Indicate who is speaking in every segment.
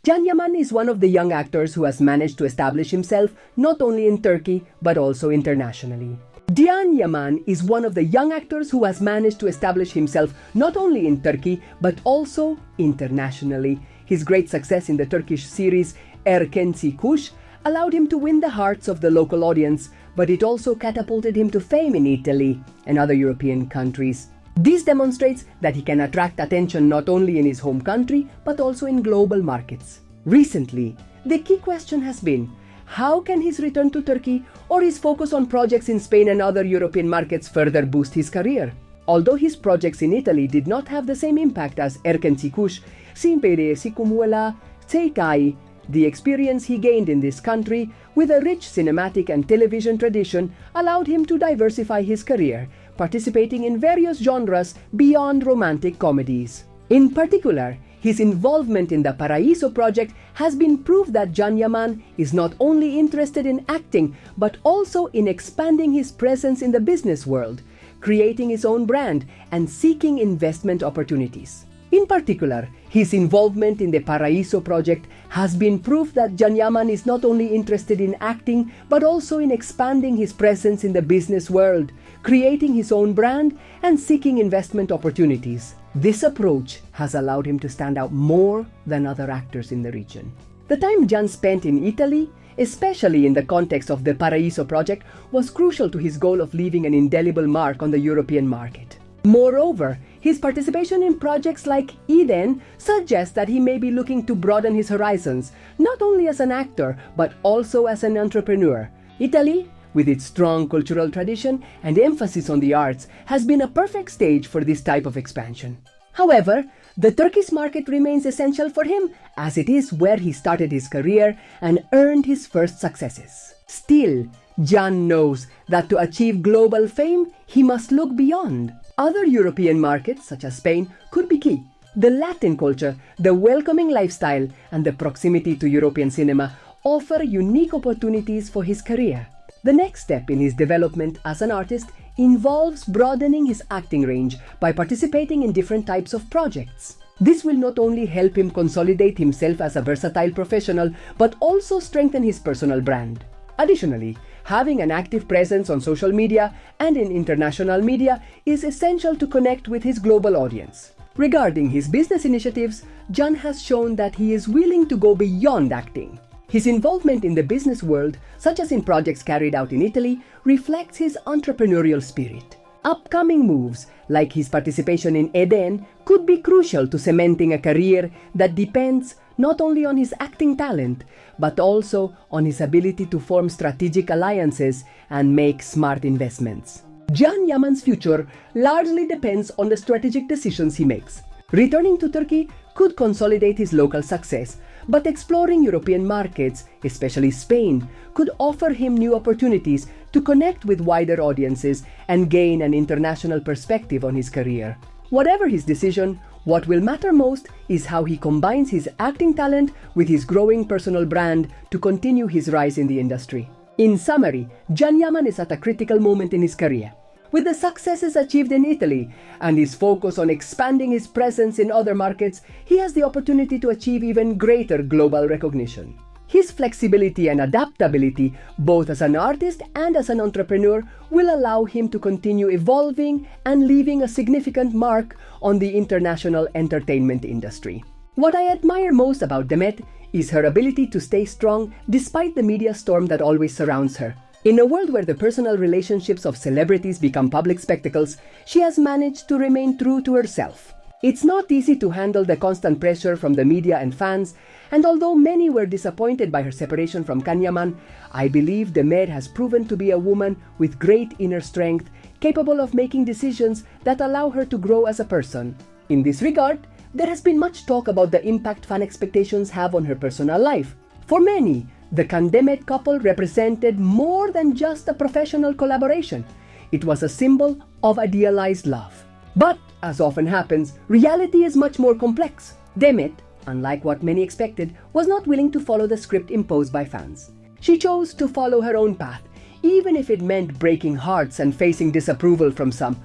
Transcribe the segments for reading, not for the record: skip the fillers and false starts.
Speaker 1: Can Yaman is one of the young actors who has managed to establish himself not only in Turkey but also internationally. Can Yaman is one of the young actors who has managed to establish himself not only in Turkey but also internationally. His great success in the Turkish series Erkenci Kuş allowed him to win the hearts of the local audience, but it also catapulted him to fame in Italy and other European countries. This demonstrates that he can attract attention not only in his home country but also in global markets. Recently, the key question has been, how can his return to Turkey or his focus on projects in Spain and other European markets further boost his career? Although his projects in Italy did not have the same impact as Erkenci Kuş, Simpere Sikumuela Tseikai, the experience he gained in this country with a rich cinematic and television tradition allowed him to diversify his career, participating in various genres beyond romantic comedies. In particular, his involvement in the Paraíso project has been proof that Can Yaman is not only interested in acting but also in expanding his presence in the business world, creating his own brand and seeking investment opportunities. In particular, his involvement in the Paraíso project has been proof that Can Yaman is not only interested in acting but also in expanding his presence in the business world, creating his own brand and seeking investment opportunities. This approach has allowed him to stand out more than other actors in the region. The time Can spent in Italy, especially in the context of the Paraíso project, was crucial to his goal of leaving an indelible mark on the European market. Moreover, his participation in projects like Eden suggests that he may be looking to broaden his horizons, not only as an actor but also as an entrepreneur. Italy, with its strong cultural tradition and emphasis on the arts, has been a perfect stage for this type of expansion. However, the Turkish market remains essential for him as it is where he started his career and earned his first successes. Still, Can knows that to achieve global fame, he must look beyond. Other European markets, such as Spain, could be key. The Latin culture, the welcoming lifestyle, and the proximity to European cinema offer unique opportunities for his career. The next step in his development as an artist involves broadening his acting range by participating in different types of projects. This will not only help him consolidate himself as a versatile professional, but also strengthen his personal brand. Additionally, having an active presence on social media and in international media is essential to connect with his global audience. Regarding his business initiatives, Can has shown that he is willing to go beyond acting. His involvement in the business world, such as in projects carried out in Italy, reflects his entrepreneurial spirit. Upcoming moves, like his participation in Eden, could be crucial to cementing a career that depends not only on his acting talent, but also on his ability to form strategic alliances and make smart investments. Can Yaman's future largely depends on the strategic decisions he makes. Returning to Turkey could consolidate his local success, but exploring European markets, especially Spain, could offer him new opportunities to connect with wider audiences and gain an international perspective on his career. Whatever his decision, what will matter most is how he combines his acting talent with his growing personal brand to continue his rise in the industry. In summary, Can Yaman is at a critical moment in his career. With the successes achieved in Italy and his focus on expanding his presence in other markets, he has the opportunity to achieve even greater global recognition. His flexibility and adaptability, both as an artist and as an entrepreneur, will allow him to continue evolving and leaving a significant mark on the international entertainment industry. What I admire most about Demet is her ability to stay strong despite the media storm that always surrounds her. In a world where the personal relationships of celebrities become public spectacles, she has managed to remain true to herself. It's not easy to handle the constant pressure from the media and fans, and although many were disappointed by her separation from Can Yaman, I believe Demet has proven to be a woman with great inner strength, capable of making decisions that allow her to grow as a person. In this regard, there has been much talk about the impact fan expectations have on her personal life. For many, the Can-Demet couple represented more than just a professional collaboration. It was a symbol of idealized love. But, as often happens, reality is much more complex. Demet, unlike what many expected, was not willing to follow the script imposed by fans. She chose to follow her own path, even if it meant breaking hearts and facing disapproval from some.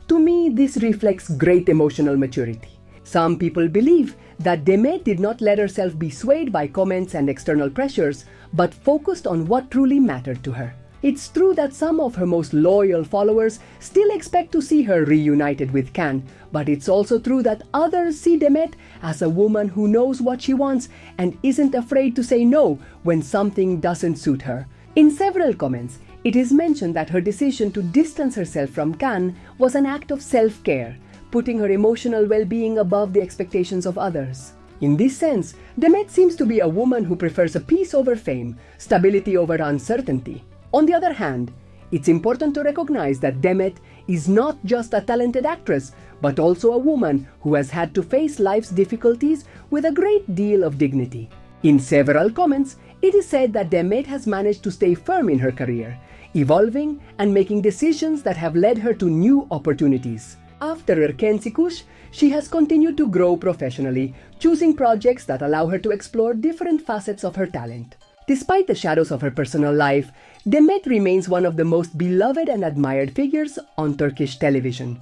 Speaker 1: To me, this reflects great emotional maturity. Some people believe that Demet did not let herself be swayed by comments and external pressures, but focused on what truly mattered to her. It's true that some of her most loyal followers still expect to see her reunited with Can, but it's also true that others see Demet as a woman who knows what she wants and isn't afraid to say no when something doesn't suit her. In several comments, it is mentioned that her decision to distance herself from Can was an act of self-care, putting her emotional well-being above the expectations of others. In this sense, Demet seems to be a woman who prefers a peace over fame, stability over uncertainty. On the other hand, it's important to recognize that Demet is not just a talented actress, but also a woman who has had to face life's difficulties with a great deal of dignity. In several comments, it is said that Demet has managed to stay firm in her career, evolving and making decisions that have led her to new opportunities. After her Kensikush, she has continued to grow professionally, choosing projects that allow her to explore different facets of her talent. Despite the shadows of her personal life, Demet remains one of the most beloved and admired figures on Turkish television.